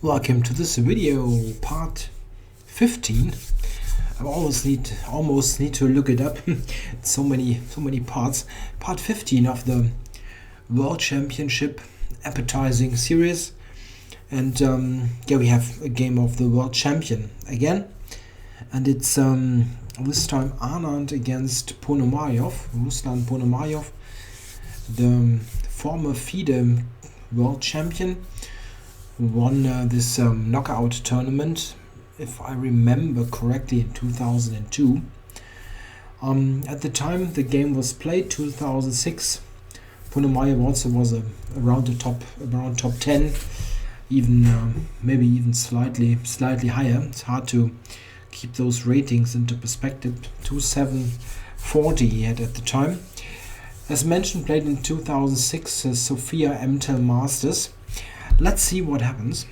Welcome to this video, part 15. I almost need to look it up. so many parts. Part 15 of the World Championship appetizing series, and we have a game of the World Champion again, and it's this time Anand against Ponomariov, Ruslan Ponomariov, the former FIDE World Champion. Won this knockout tournament, if I remember correctly, in 2002. At the time the game was played, 2006, Ponomariov also was around top 10, even maybe even slightly higher. It's hard to keep those ratings into perspective. 2740 he had at the time. As mentioned, played in 2006 Sofia MTEL Masters. Let's see what happens.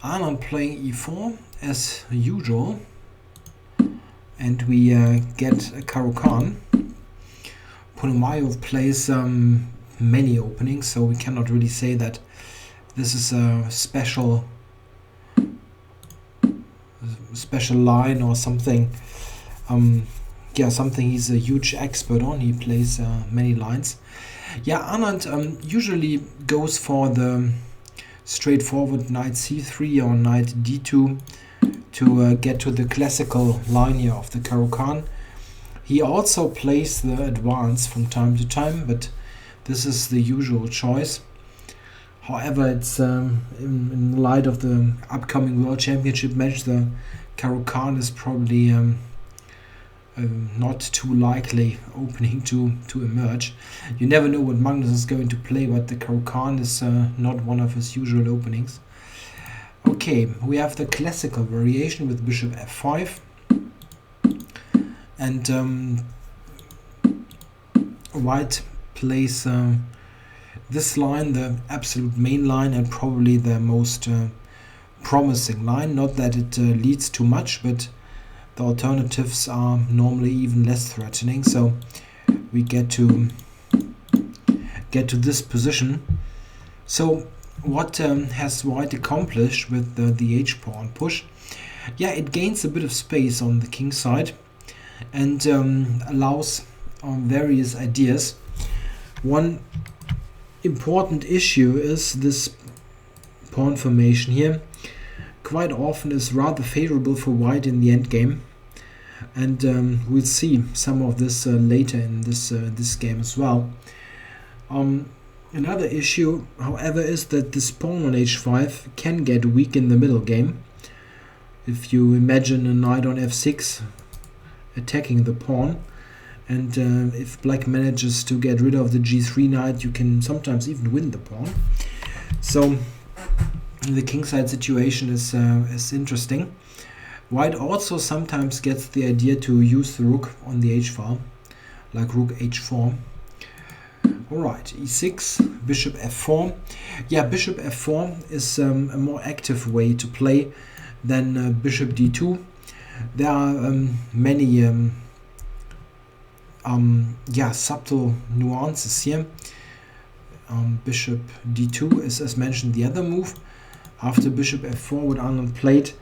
Anand playing e4 as usual, and we get a Carlsen. Ponomariov plays many openings, so we cannot really say that this is a special line or something. Something he's a huge expert on. He plays many lines. Anand usually goes for the straightforward knight c3 or knight d2 to get to the classical line here of the Carlsen. He also plays the advance from time to time, but this is the usual choice. However, it's in light of the upcoming World Championship match, the Carlsen is probably not too likely opening to emerge. You never know what Magnus is going to play, but the Carlsen is not one of his usual openings. Okay, we have the classical variation with bishop f5, and white plays this line, the absolute main line, and probably the most promising line. Not that it leads too much, but the alternatives are normally even less threatening, so we get to this position. So what has white accomplished with the h-pawn push? It gains a bit of space on the king side and allows various ideas. One important issue is this pawn formation here. Quite often is rather favorable for white in the endgame, and we'll see some of this later in this game as well. Another issue, however, is that this pawn on h5 can get weak in the middle game. If you imagine a knight on f6 attacking the pawn, and if black manages to get rid of the g3 knight, you can sometimes even win the pawn. So the kingside situation is interesting. White also sometimes gets the idea to use the rook on the h-file, like rook h4. Alright, e6, bishop f4. Bishop f4 is a more active way to play than bishop d2. There are many subtle nuances here. Bishop d2 is, as mentioned, the other move. After bishop f4, what Anand played,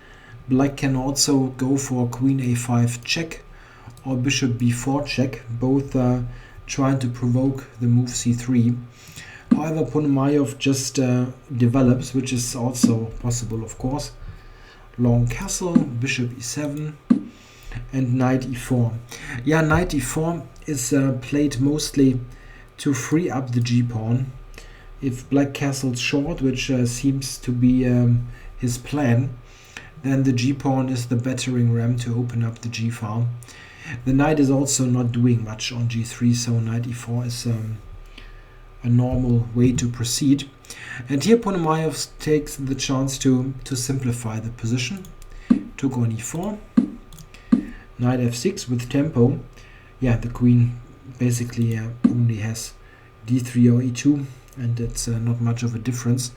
black can also go for queen a5 check or bishop b4 check, both trying to provoke the move c3. However, Ponomariov just develops, which is also possible, of course. Long castle, bishop e7, and knight e4. Knight e4 is played mostly to free up the g-pawn. If black castles short, which seems to be his plan, then the g-pawn is the battering ram to open up the g-file. The knight is also not doing much on g3, so knight e4 is a normal way to proceed. And here Ponomariov takes the chance to simplify the position. Took on e4, knight f6 with tempo. The queen basically only has d3 or e2, and it's not much of a difference.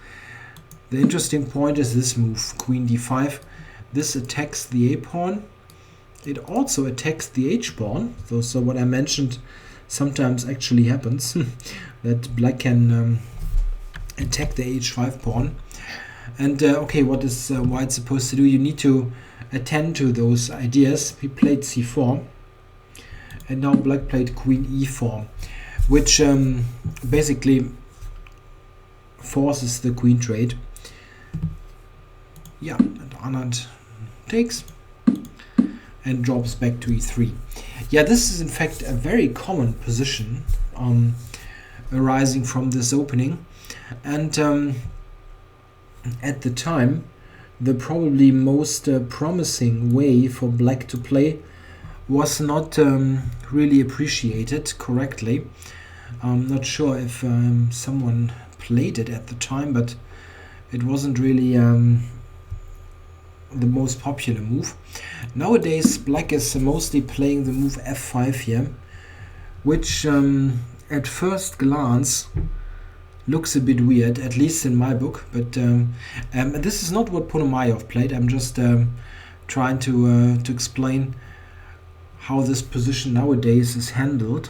The interesting point is this move, queen d5. This attacks the a-pawn. It also attacks the h-pawn. So what I mentioned sometimes actually happens, that black can attack the h5 pawn. And okay, what is white supposed to do? You need to attend to those ideas. He played c4, and now black played queen e4, which basically forces the queen trade. Yeah, and Anand takes and drops back to e3. Yeah, this is in fact a very common position arising from this opening, and at the time the probably most promising way for black to play was not really appreciated correctly. I'm not sure if someone played it at the time, but it wasn't really the most popular move. Nowadays black is mostly playing the move f5 here, which at first glance looks a bit weird, at least in my book, but this is not what Ponomariov played. I'm just trying to explain how this position nowadays is handled.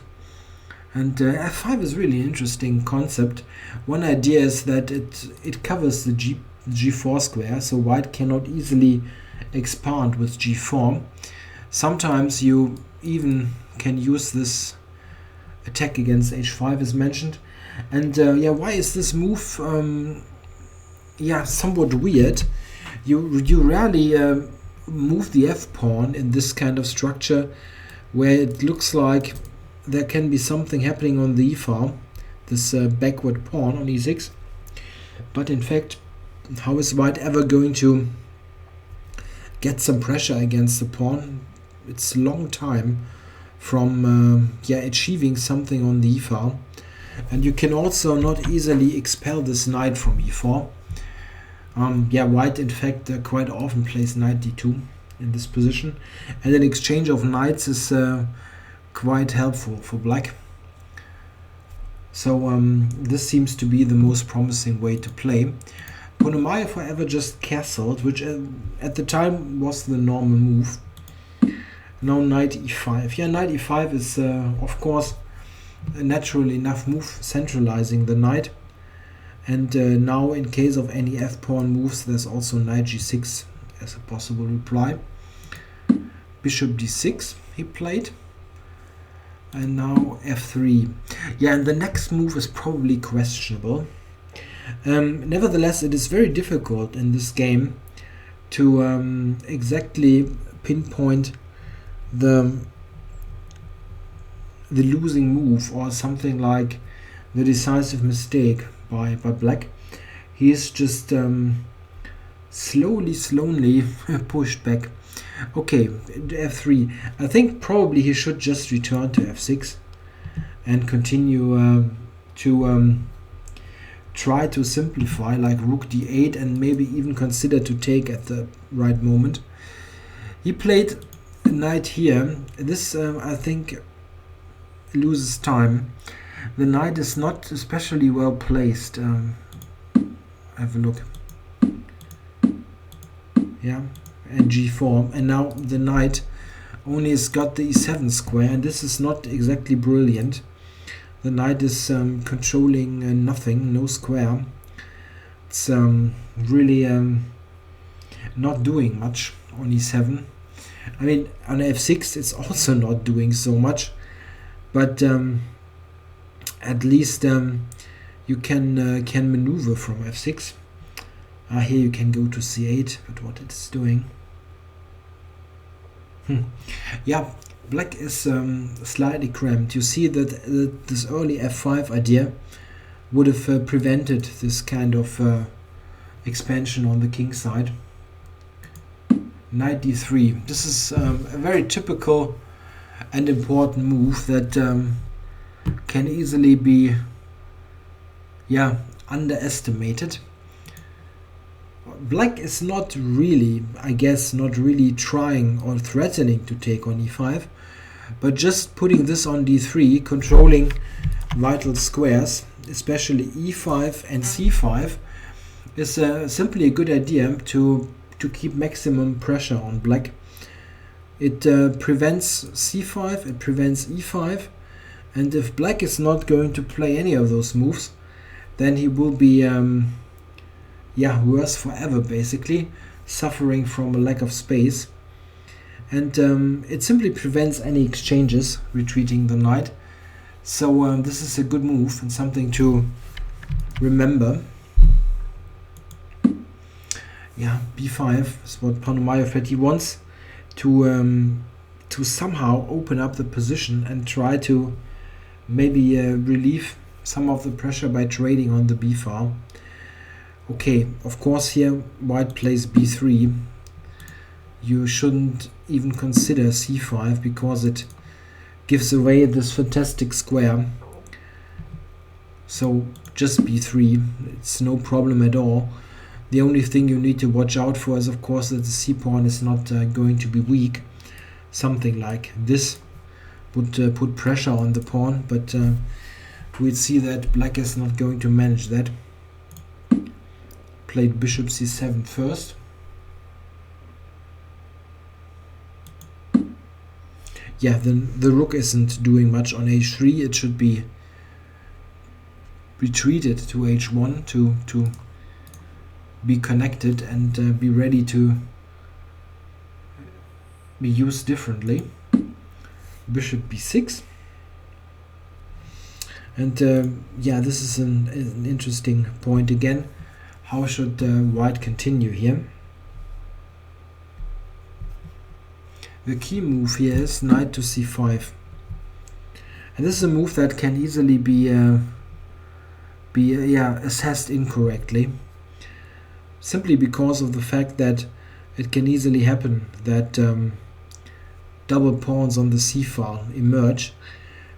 And f5 is really an interesting concept. One idea is that it covers the g4 square, so white cannot easily expand with g4. Sometimes you even can use this attack against h5 as mentioned. And yeah, why is this move yeah, somewhat weird? You rarely move the f-pawn in this kind of structure where it looks like there can be something happening on the e-file, this backward pawn on e6. But in fact, how is white ever going to get some pressure against the pawn? It's a long time from yeah, achieving something on the e-file. And you can also not easily expel this knight from e4. Yeah, white in fact quite often plays knight d2 in this position, and an exchange of knights is quite helpful for black. So this seems to be the most promising way to play. Ponomariov, however, just castled, which at the time was the normal move. Now knight e5. Yeah, knight e5 is of course a natural enough move, centralizing the knight. And now in case of any f-pawn moves, there's also knight g6 as a possible reply. Bishop d6 he played. And now f3. Yeah, and the next move is probably questionable. Nevertheless, it is very difficult in this game to exactly pinpoint the losing move or something like the decisive mistake by black. He is just slowly pushed back. Okay, f3. I think probably he should just return to f6 and continue to try to simplify, like rook d8, and maybe even consider to take at the right moment. He played a knight here. This I think loses time. The knight is not especially well placed. Have a look. Yeah, and g4, and now the knight only has got the e7 square, and this is not exactly brilliant. The knight is controlling nothing, no square. It's really not doing much on e7. I mean, on f6 it's also not doing so much, but at least you can maneuver from f6. Here you can go to c8, but what it's doing. Yeah, black is slightly cramped. You see that this early f5 idea would have prevented this kind of expansion on the king side. Knight d3. This is a very typical and important move that can easily be, yeah, underestimated. Black is not really, I guess, not really trying or threatening to take on e5, but just putting this on d3, controlling vital squares, especially e5 and c5, is simply a good idea to keep maximum pressure on black. It prevents c5, it prevents e5, and if black is not going to play any of those moves, then he will be worse forever, basically, suffering from a lack of space. And it simply prevents any exchanges, retreating the knight. So this is a good move and something to remember. Yeah, b5 is what Ponomariov had. He wants to somehow open up the position and try to maybe relieve some of the pressure by trading on the b file. Okay, of course here white plays b3. You shouldn't even consider c5 because it gives away this fantastic square. So just b3, it's no problem at all. The only thing you need to watch out for is, of course, that the c-pawn is not going to be weak. Something like this would put pressure on the pawn, but we'll see that black is not going to manage that. Played bishop c7 first. Yeah, the rook isn't doing much on h3. It should be retreated to h1 to be connected and be ready to be used differently. Bishop b6. And yeah, this is an interesting point again. How should white continue here? The key move here is knight to c5. And this is a move that can easily be assessed incorrectly. Simply because of the fact that it can easily happen that double pawns on the c-file emerge.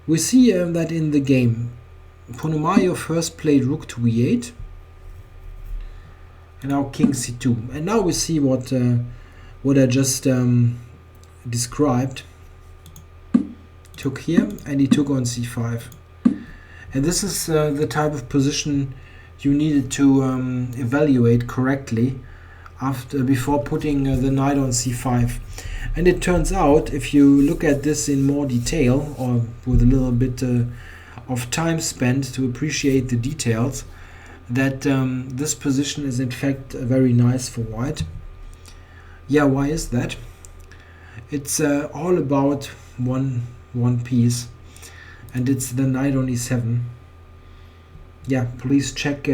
We see that in the game. Ponomariov first played rook to e8, and now king c2. And now we see what I just described. Took here, and he took on c5. And this is the type of position you needed to evaluate correctly before putting the knight on c5. And it turns out, if you look at this in more detail, or with a little bit of time spent to appreciate the details, that this position is in fact very nice for white. Yeah, why is that? It's all about one piece, and it's the knight on e7. Yeah, please check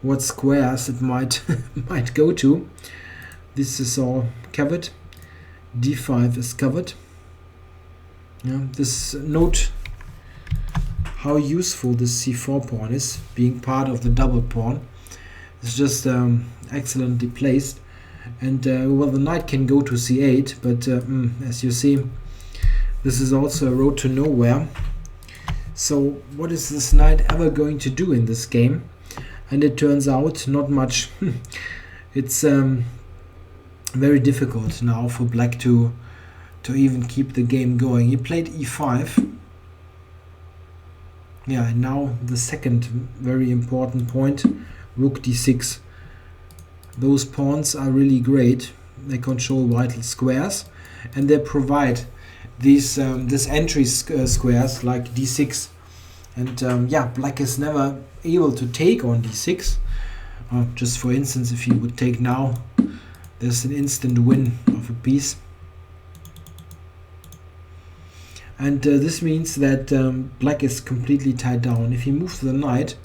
what squares it might might go to. This is all covered. d5 is covered. Yeah, this note how useful this c4 pawn is, being part of the double pawn. It's just excellently placed. And well, the knight can go to c8, but as you see, this is also a road to nowhere. So what is this knight ever going to do in this game? And it turns out not much. It's very difficult now for black to even keep the game going. He played e5. Yeah, and now the second very important point, rook d6. Those pawns are really great. They control vital squares, and they provide these this entry squares like d6. And yeah, black is never able to take on d6. Just for instance, if he would take now, there's an instant win of a piece. And this means that black is completely tied down. If he moves the knight,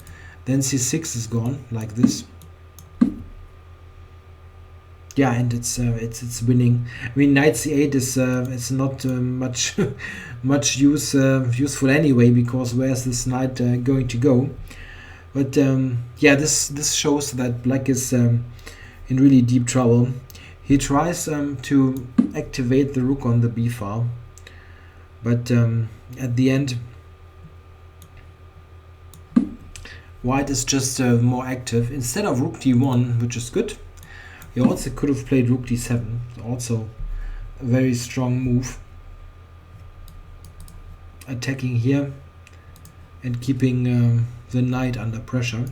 then c6 is gone, like this. Yeah, and it's winning. I mean, knight c8 is it's not much useful anyway, because where's this knight going to go? But yeah, this shows that black is in really deep trouble. He tries to activate the rook on the b file, but at the end, white is just more active. Instead of rook d1, which is good, he also could have played rook d7, also a very strong move. Attacking here and keeping the knight under pressure.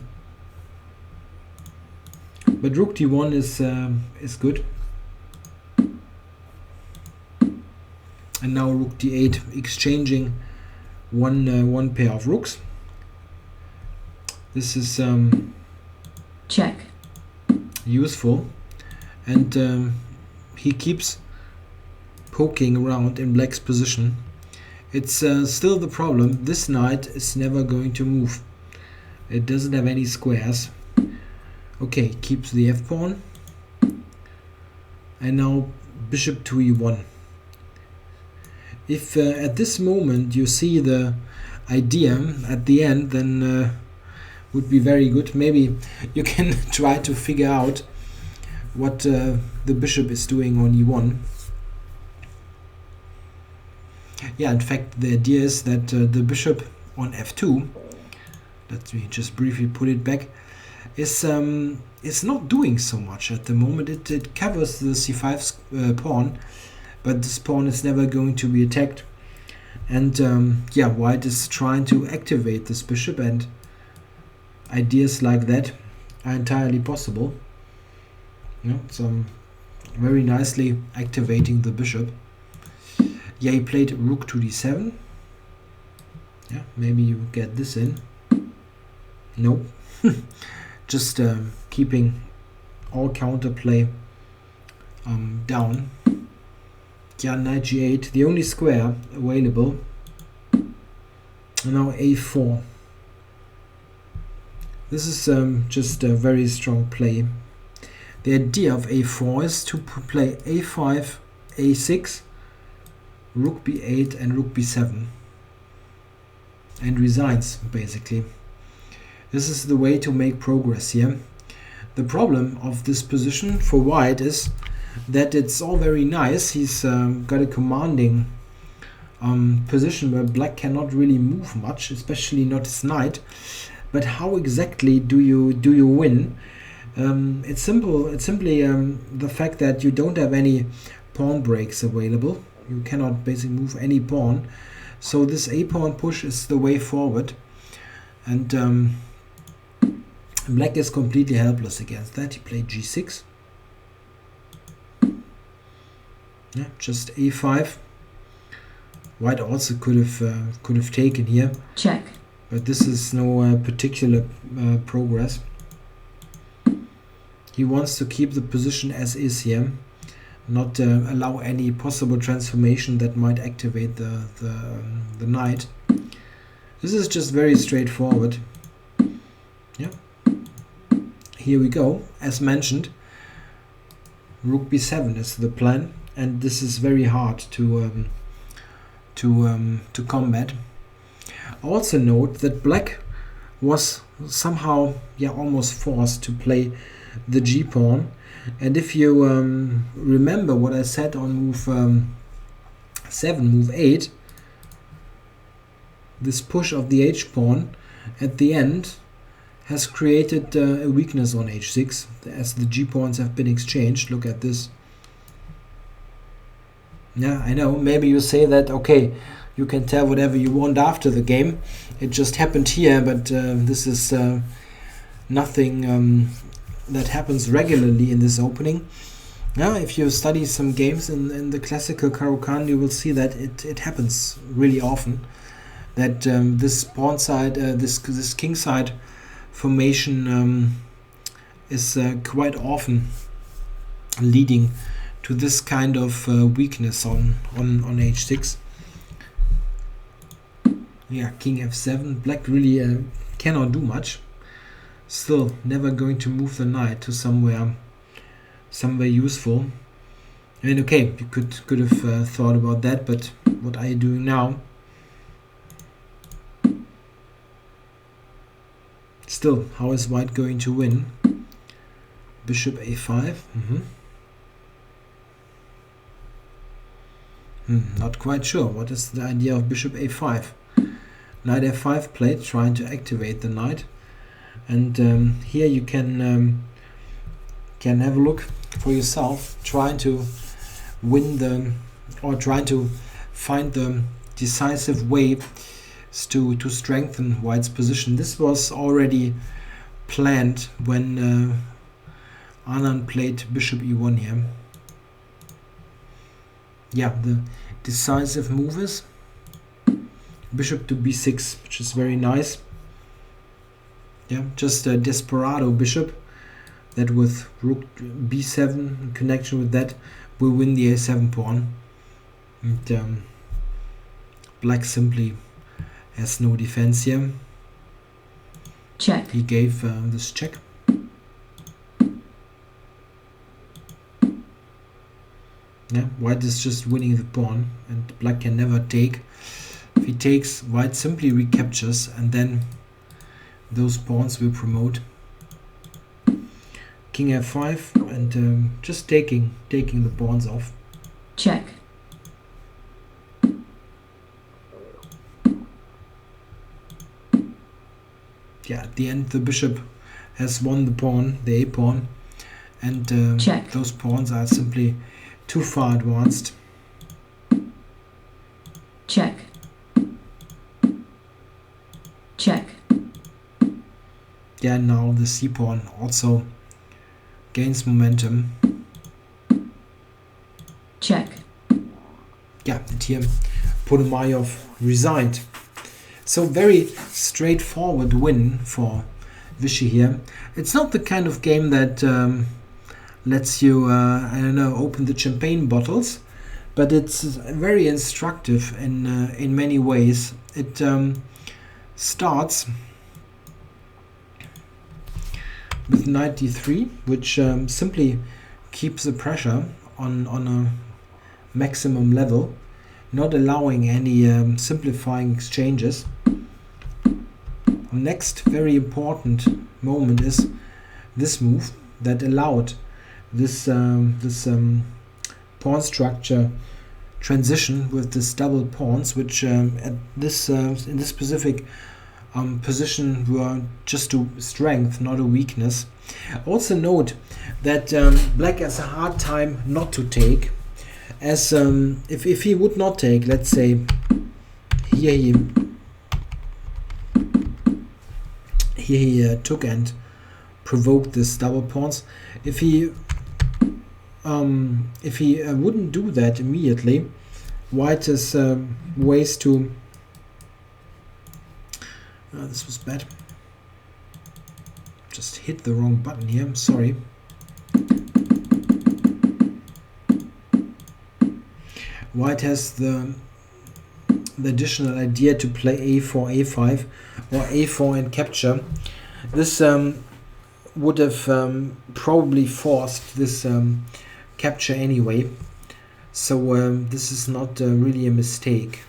But rook d1 is good. And now rook d8, exchanging one pair of rooks. This is check. useful, and he keeps poking around in black's position. It's still the problem. This knight is never going to move. It doesn't have any squares. Okay, keeps the f-pawn. And now bishop to e1. If at this moment you see the idea at the end, then would be very good. Maybe you can try to figure out what the bishop is doing on e1. Yeah, in fact, the idea is that the bishop on f2, let me just briefly put it back, is not doing so much at the moment. It covers the c5 pawn, but this pawn is never going to be attacked. And yeah, white is trying to activate this bishop, and ideas like that are entirely possible. You know, so very nicely activating the bishop. Yeah, he played rook to d7. Yeah, maybe you get this in. Nope. Just keeping all counterplay down. Yeah, knight g8, the only square available. And now a4. This is just a very strong play. The idea of a4 is to play a5, a6, rook b8 and rook b7. And resigns, basically. This is the way to make progress here. The problem of this position for white is that it's all very nice. He's got a commanding position where black cannot really move much, especially not his knight. But how exactly do you win? It's simple. It's simply the fact that you don't have any pawn breaks available. You cannot basically move any pawn. So this a-pawn push is the way forward. And black is completely helpless against that. He played g6. Yeah, just a5. White also could have taken here. Check. But this is no particular progress. He wants to keep the position as is here, not allow any possible transformation that might activate the knight. This is just very straightforward. Yeah. Here we go. As mentioned, rook b7 is the plan, and this is very hard to combat. Also note that black was somehow almost forced to play the g-pawn, and if you remember what I said on move 7, move 8, this push of the h-pawn at the end has created a weakness on h6 as the g-pawns have been exchanged. Look at this. Yeah, I know, maybe you say that, okay, you can tell whatever you want after the game. It just happened here, but this is nothing that happens regularly in this opening. Now, if you study some games in the classical Caro-Kann, you will see that it happens really often. That this pawn side, this king side formation is quite often leading to this kind of weakness on h6. Yeah, king f7. Black really cannot do much. Still, never going to move the knight to somewhere useful. I mean, okay, you could have thought about that, but what are you doing now? Still, how is white going to win? Bishop a5. Not quite sure. What is the idea of bishop a5? Knight f5 played, trying to activate the knight. And here you can have a look for yourself, trying to win trying to find the decisive way to strengthen white's position. This was already planned when Anand played bishop e1 here. Yeah, the decisive move is bishop to b6, which is very nice. Yeah, just a desperado bishop that with rook b7 in connection with that we win the a7 pawn, and black simply has no defense here. Check. He gave this check. Yeah, white is just winning the pawn and black can never take. If he takes, white simply recaptures and then those pawns will promote. King f5 and just taking the pawns off. Check. Yeah, at the end the bishop has won the pawn, the a pawn, and check. Those pawns are simply too far advanced. Check. Check. Yeah, now the c pawn also gains momentum. Check. Yeah, and here Ponomariov resigned. So very straightforward win for Vichy here. It's not the kind of game that lets you, I don't know, open the champagne bottles, but it's very instructive in many ways. It starts with knight d3, which simply keeps the pressure on a maximum level, not allowing any simplifying exchanges. Next very important moment is this move that allowed this pawn structure transition with this double pawns, which at this in this specific position were just a strength, not a weakness. Also note that black has a hard time not to take, as if he would not take, let's say here he took and provoked this double pawns. If he wouldn't do that immediately, white has ways to. This was bad. Just hit the wrong button here. I'm sorry. White has the additional idea to play a4, a5, or a4 and capture. This would have probably forced this capture anyway. So this is not really a mistake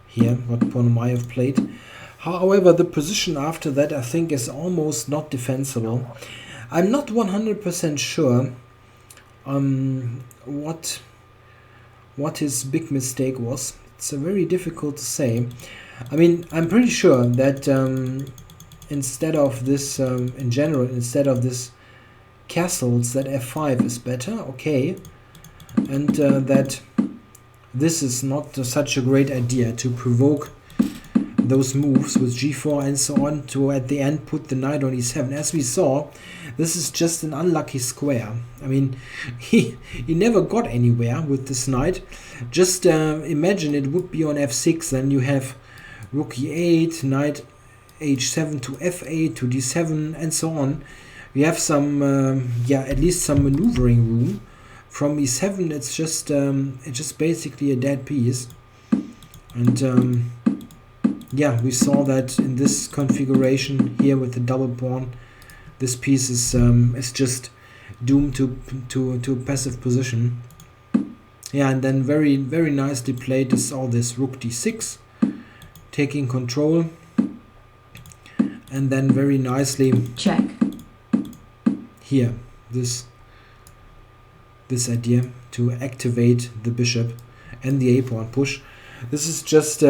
here, what Ponomariov played. However, the position after that I think is almost not defensible. I'm not 100% sure what his big mistake was. It's very difficult to say. I mean, I'm pretty sure that instead of this, in general, instead of this castles, that f5 is better, okay, and that this is not such a great idea to provoke those moves with g4 and so on to at the end put the knight on e7. As we saw, this is just an unlucky square. I mean, he never got anywhere with this knight. Just imagine it would be on f6, then you have rook e8, knight h7 to f8 to d7 and so on. You have some at least some maneuvering room. From e7 it's just basically a dead piece. And yeah, we saw that in this configuration here with the double pawn, this piece is just doomed to a passive position. Yeah, and then very nicely played is all this rook d6, taking control, and then very nicely check here this idea to activate the bishop and the a pawn push. This is just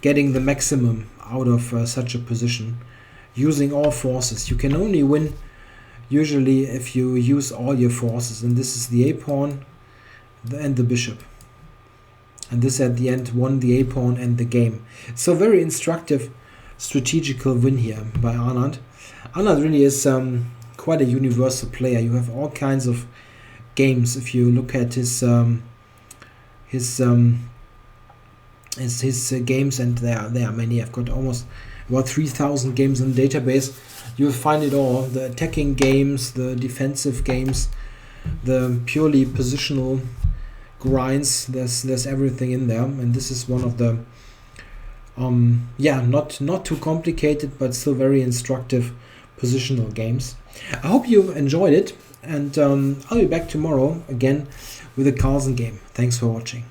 getting the maximum out of such a position, using all forces. You can only win usually if you use all your forces, and this is the a pawn and the bishop, and this at the end won the a pawn and the game. So very instructive strategical win here by Anand. Anand really is quite a universal player. You have all kinds of games if you look at his games, and there are many. I've got almost about 3,000 games in the database. You'll find it all: the attacking games, the defensive games, the purely positional grinds. There's everything in there, and this is one of the not too complicated but still very instructive positional games. I hope you enjoyed it, and I'll be back tomorrow again with a Carlsen game. Thanks for watching.